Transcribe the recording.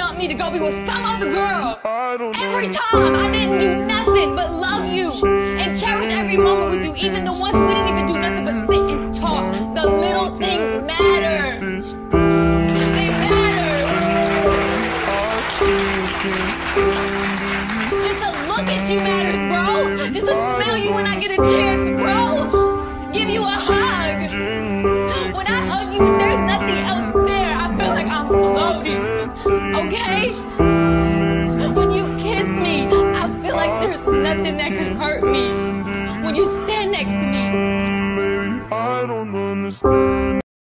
want me to go be with some other girl. Every time I didn't do nothing but love you and cherish every moment with you, even the ones we didn't even do nothing but sit and talk. The little things matter. They matter. Just to look at you matters, bro. Just to smell you when I get a chance, bro. Give you a hug. When I hug you, there's nothing else there. I feel like I'm floating. Okay? When you kiss me, I feel like there's nothing that could hurt me. When you stand next to me. I don't understand.